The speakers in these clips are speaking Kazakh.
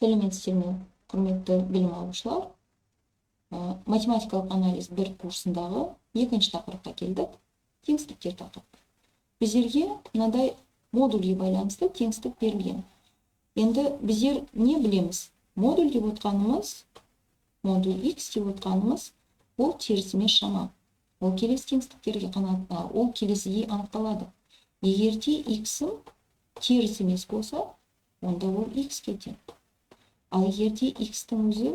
Сәлеметсіздер ме, құрметті білім алушылар. Математикалық анализ 1 курсындағы екінші тақырыпқа келдік. Теңсіздіктер тақырып. Біздерге мынадай модульге байланысты теңсіздік берілген. Енді біздер не білеміз? Модуль деп отқанымыз, модуль x деп отқанымыз, ол теріс емес шама. Ол келесі теңсіздіктерге ол келесіге анықталады. Егер де x-ім теріс емес болса, онда ол x-ке тең. Ал егерде x-тің өзі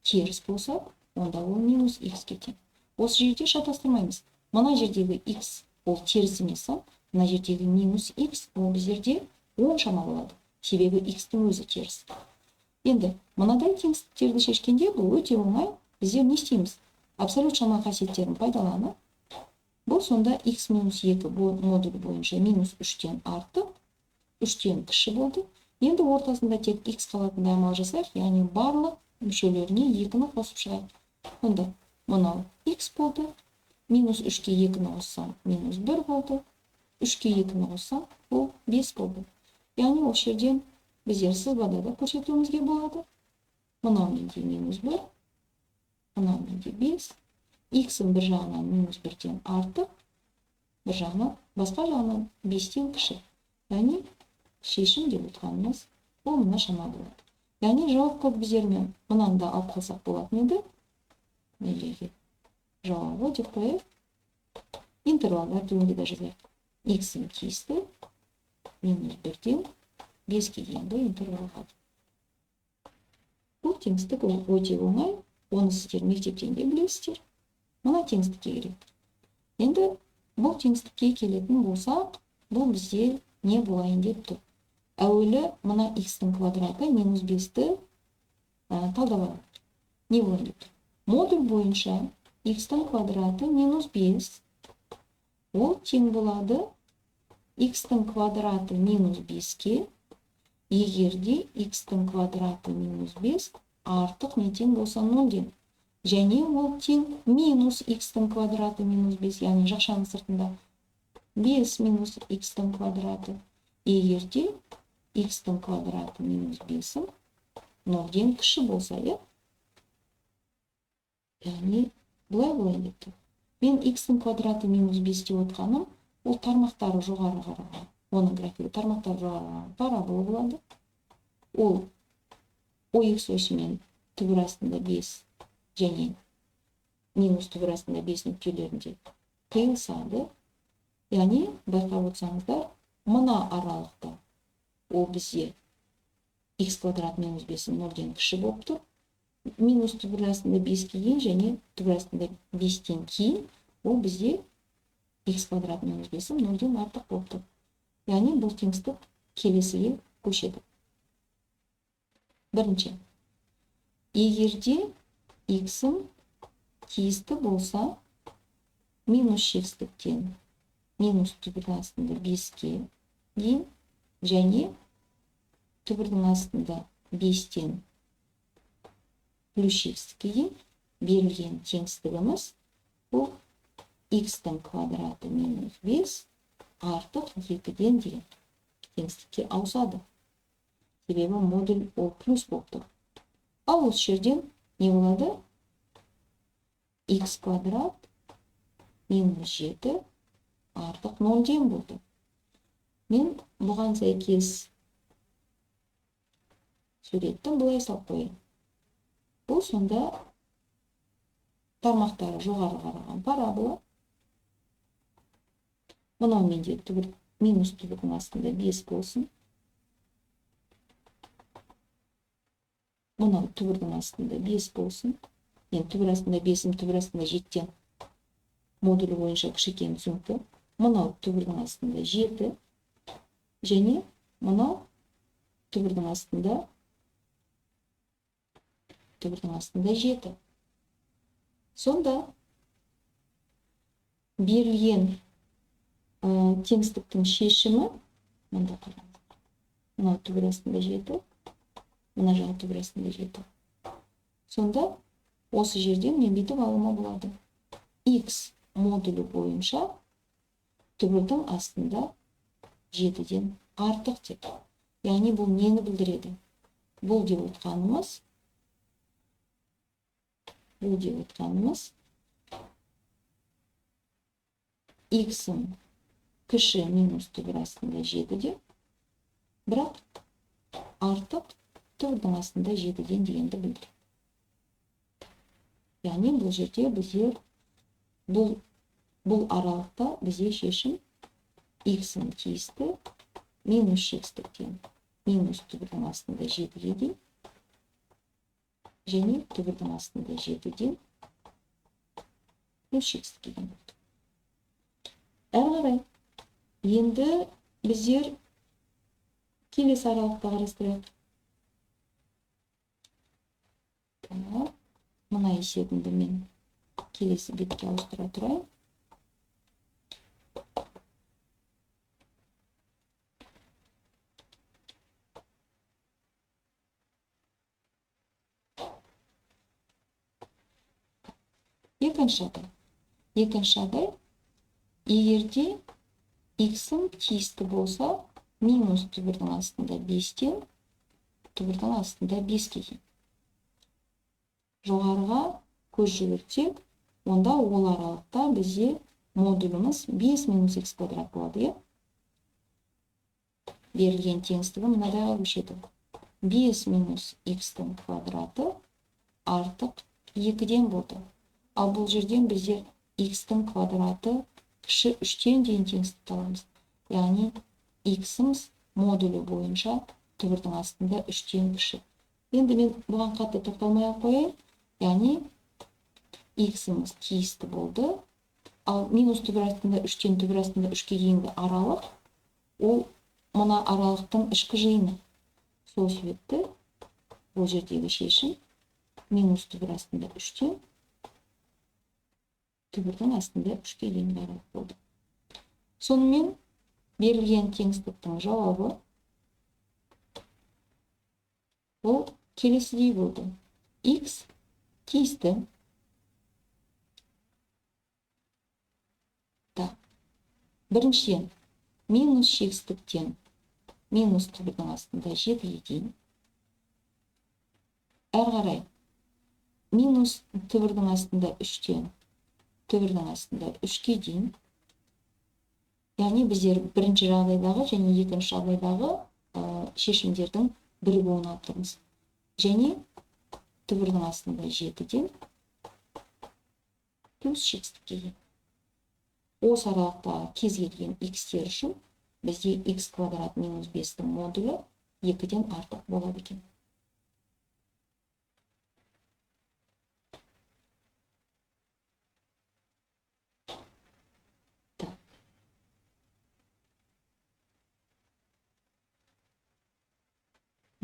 теріс болса, онда ол минус x-ке тең. Осы жерде шатастырмаймыз. Мына жердегі x ол теріс емес, мына жердегі минус x ол біздерде оң шама болады. Себебі x-тің өзі теріс. Енді мынадай теңсіздіктерді шешкенде бұл өте оңай. Біздер не істейміз? Абсолют шама қасиеттерін пайдаланып, бұл сонда x минус 2 модуль бойынша минус 3-тен артық, 3-тен кіші болды. Енді ортасында тек x қалатындай амал жасайық, яғни барлық мүшелеріне 2-ні қосып шығайық. Онда мынау x болды, минус 3-ке 2-ні қоссам, минус 1 болды, 3-ке 2-ні қоссам, ол 5 болды. Яғни осы жерден біздер сызбада да көрсетуімізге болады. Мынау менде минус 1, мынау менде 5, x-ім бір жағынан минус 1-тен артық, бір жағынан, басқа жағынан 5-тен кіші. Яғни шешім деп отқанымыз ол мына шама болады. Яғни жауап көп біздермен мынаны да алып қалсақ болатын еді. Мендегі жауабы деп қойып, интервалдар түрінде де жазайық. X-ім тиісті минус 1-тен 5-ке дейінгі интервалға. Бұл теңсіздік өте оңай, оны сіздер мектептен де білесіздер. Мына теңсіздікке келеді. Енді бұл теңсіздікке келетін болсақ, бұл бізде не болайын деп тұр? Әуелі мына x-тің квадраты минус 5-ті талдап алайық. Не болайын деп тұр? Модуль бойынша x-тің квадраты минус 5. Ол тең болады x-тің квадраты минус 5-ке, егерде x-тің квадраты минус 5 артық не тең болса 0-ден. Және ол тең минус x-тің квадраты минус 5, яғни жақшаның сыртында 5 минус x-тің квадраты. Егерде x-тің квадраты минус 5-ім 0-ден кіші болса, яғни бұлай болайын деп тұр. Мен x-тің квадраты минус 5 деп отқаным, ол тармақтары жоғары қараған. Оның графигі тармақтары жоғары қараған парабола болады. Ол OX осымен түбір астында 5 және минус түбір астында 5 нүктелерінде қиылысады. Яғни байқап отырсаңыздар, мына аралықта ол бізде x квадрат минус 5 0-ден кіші болып тұр. Минус түбір астында 5-ке дейін және түбір астында 5-тен кейін ол бізде x квадрат минус 5 0-ден артық болып тұр. Яғни бұл теңсіздік келесіге көшеді. Бірінші. Егерде x-ім тиісті болса, минус шекстіктен минус түбірдің астында 5-ке дейін және түбірдің астында 5-тен плюс шекстікке дейін берілген теңсіздігіміз бұл x-тің квадраты минус 5 артық 2-ден деген теңсіздікке ауысады. Себебі модуль ол плюс болып тұр. Ал осы жерден не болады? X квадрат минус 7 артық 0-ден болды. Мен бұған сәйкес суреттің бұлай салып қойын. Бұл сонда тармақтары жоғары қараған парабола. Мынау менде минус түбірдің астында 5 болсын. Мынау түбірдің астында 5 болсын. Енді түбір астында 5-ім түбір астында 7-тен модулі бойынша кіші екені түсінікті. Мынау түбірдің астында 7 және мынау түбірдің астында 7. Сонда берілген теңсіздіктің шешімі мында қараңыз. Мынау түбір астында 7, мына жағы түбір астында 7. Сонда осы жерден мен бүйтіп алуыма болады. X модулі бойынша түбірдің астында 7-ден артық деп. Яғни бұл нені білдіреді? бұл деп отқанымыз x-ім кіші минус түбір астында 7-де, бірақ артық түбірдің астында 7-ден дегенді білдіреді. Яғни бұл жерде біздер бұл аралықта бізде шешім x-ім тиісті минус x-тіктен минус түбірдің астында 7-ге дейін және түбірдің астында 7-ден плюс x-тікке дейін болды. Әрі қарай енді біздер келесі аралықта қарастырайық. Мына есебімді мен келесі бетке ауыстыра тұрайын. Екінші адай, егерде x-ім тиісті болса, минус түбірдің астында 5-тен түбірдің астында 5-ке дейін. Жоғарыға көз жүгіртсек, онда ол аралықта бізде модуліміз 5 минус x квадрат болады. Берілген теңістігі мынадайға көшеді. 5 минус x-тің квадраты артық 2-ден болды. Ал бұл жерден біздер x-тің квадраты кіші 3-тен дейін теңістікті аламыз. Яғни x-іміз модулі бойынша түбірдің астында 3-тен кіші. Енді мен бұған қатты тоқталмай қояйын. Яғни x-іміз тиісті болды. Ал минус түбір астында 3-тен түбір астында 3-ке дейінгі аралық, ол мына аралықтың ішкі жиыны. Сол себепті бұл жердегі шешім минус түбір астында 3-тен түбірдің астында 3-ке дейінгі аралық болды. Сонымен берілген теңістіктің жауабы ол келесідей болды. X тиісті. Біріншіден, минус x-тіктен минус түбірдің астында 7-ге дейін. Әрі қарай, минус түбірдің астында 3-тен түбірдің астында 3-ке дейін. Яғни біздер бірінші жағдайдағы және екінші жағдайдағы шешімдердің бірігуін алып тұрмыз. Және түбірдің астында 7-ден плюс x-тікке дейін. Осы аралықта кез келген x-тер үшін бізде x квадрат минус 5-тің модулі 2-ден артық болады екен.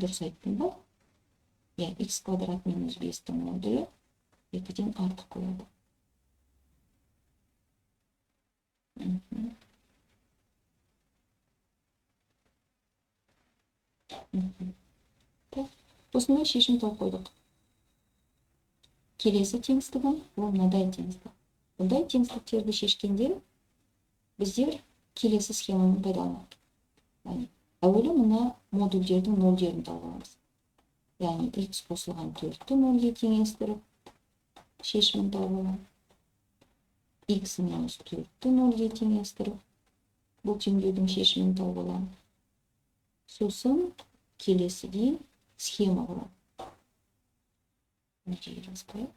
Дұрыс айттым ба? X квадрат минус 5-тің модулі 2-ден артық болады. Осындай шешім тауып қойдық. Келесі теңістігім ол мынадай теңістік. Бұндай теңістіктерді шешкенде біздер келесі схеманы пайдаланамыз. Әуелі мына модульдердің нөлдерін табамыз. Яғни x қосылған 4-ті нөлге теңестіріп шешімін табамыз. X минус 4-ті нөлге теңестіріп бұл теңдеудің шешімін тауып аламын. Сосын келесідей схема болады. Нәтиже жазып қояйық.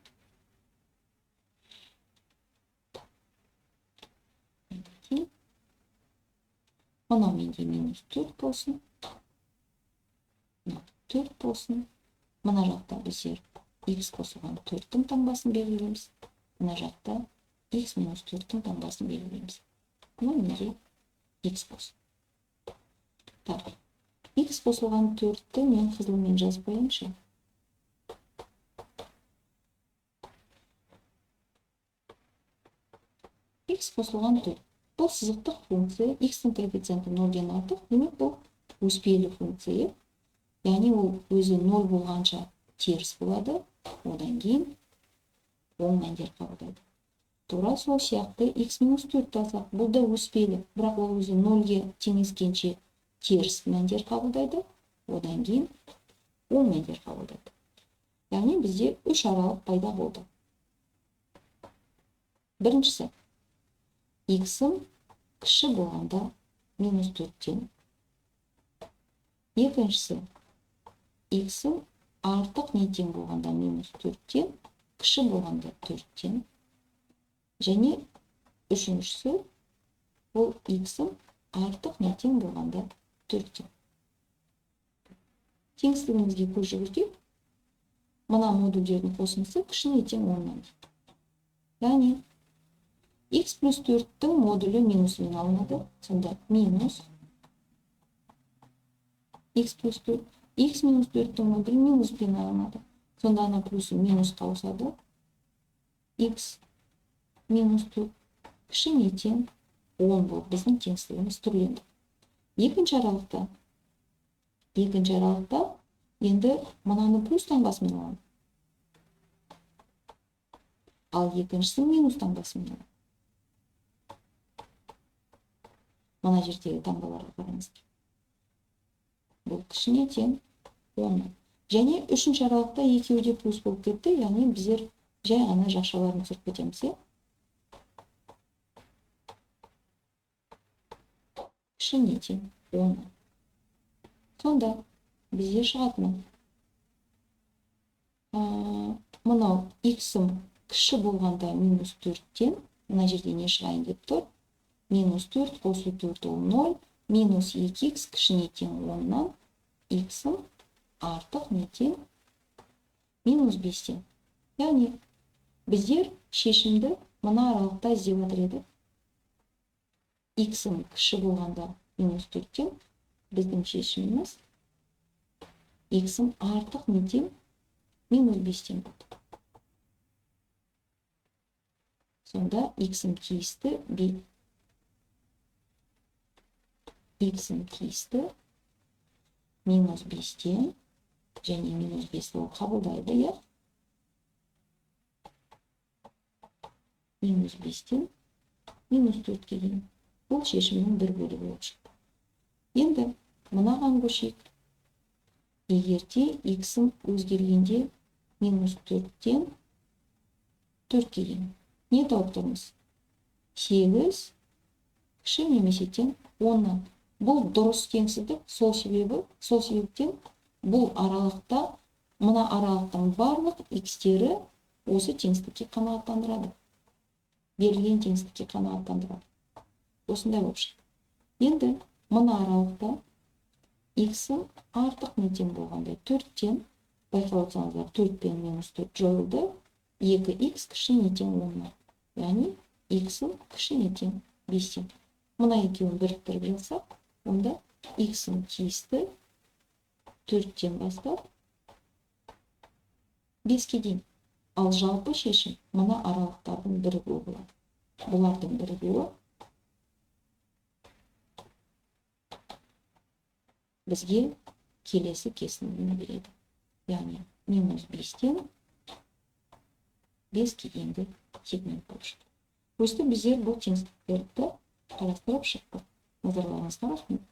Мынау менде минус 4 болсын. 4 болсын. Мына жақта біздер x қосылған 4-тің таңбасын белгілейміз. Мына жақта x минус 4-тің таңбасын белгілейміз. Мына менде x болсын. X қосылған 4-ті мен қызылмен жазып қояйыншы. X қосылған 4. Бұл сызықтық функция, x-тің коэффициенті 0-ден артық, демек бұл өспелі функция. Яғни ол өзі 0 болғанша теріс болады, одан кейін оң мәндер қабылдайды. Тура сол сияқты x минус 4 алсақ, бұл да өспелі, бірақ ол өзі 0-ге теңескенше теріс мәндер қабылдайды, одан кейін оң мәндер қабылдайды. Яғни бізде үш аралық пайда болды. Біріншісі, x-ім кіші болғанда минус 4-тен. Екіншісі, x-ім артық не тең болғанда минус 4-тен, кіші болғанда 4-тен. Және үшіншісі, ол x-ім артық не тең болғанда 4-тен. Теңсіздігімізге көз жүгіртейік. Мына модульдердің қосындысы кіші не тең 10-нан. Яғни x плюс 4-тің модулі минусымен алынады. Сонда минус x плюс 4. X минус 4-тің модулі минуспен алынады. Сонда ана плюсы минусқа ауысады. X минус 4 кіші не тең 10 болып біздің теңсіздігіміз түрленді. Екінші аралықта енді мынаны плюс таңбасымен аламын. Ал екіншісі минус таңбасымен аламын. Мына жердегі таңбаларға қараңыздар. Бұл кіші не тең 10. Және үшінші аралықта екеуі де плюс болып кетті, яғни біздер жай ғана жақшаларын түсіріп кетеміз. Кіші не тең 10. Сонда бізде шығатыны мынау x-ім кіші болғанда минус 4-тен, мына жерде не шығайын деп тұр? Минус 4 қосу 4 ол 0, минус 2x кіші не тең 10-нан, x-ім артық не тең минус 5-тен. Яғни біздер шешімді мына аралықта іздеп отыр едік. X-ім кіші болғанда минус 4-тен, біздің шешіміміз x-ім артық не тең минус 5-тен болды. Сонда x-ім тиісті x-ім тиісті минус 5-тен және минус 5 ол қабылдайды, я? Минус 5-тен минус 4-ке дейін. Бұл шешімнің бір бөлігі болып шықты. Енді мынаған көшейік. Егерде x-ім өзгергенде минус 4-тен 4-ке дейін. Не тауып тұрмыз? 8 кіші немесе тең 10-нан. Бұл дұрыс теңсіздік, сол себептен бұл аралықта, мына аралықтың барлық x-тері осы теңсіздікке қанағаттандырады. Берілген теңсіздікке қанағаттандырады. Осындай болып шықты. Енді мына аралықта x-ім артық не тең болғанда 4-тен, байқап отырсаңыздар 4 пен минус 4 жойылды, 2x кіші не тең 10-нан. Яғни x-ім кіші не тең 5-тен. Мына екеуін біріктіріп жазсақ, онда x-ім тиісті 4-тен бастап 5-ке дейін. Ал жалпы шешім мына аралықтардың бірігуі болады. Бұлардың бірігуі бізге келесі кесіндіні береді. Яғни минус 5-тен 5-ке дейінгі сегмент болып шықты. Осы біздер бұл теңсіздіктерді қарастырып шықтық. Назарларыңызға рахмет.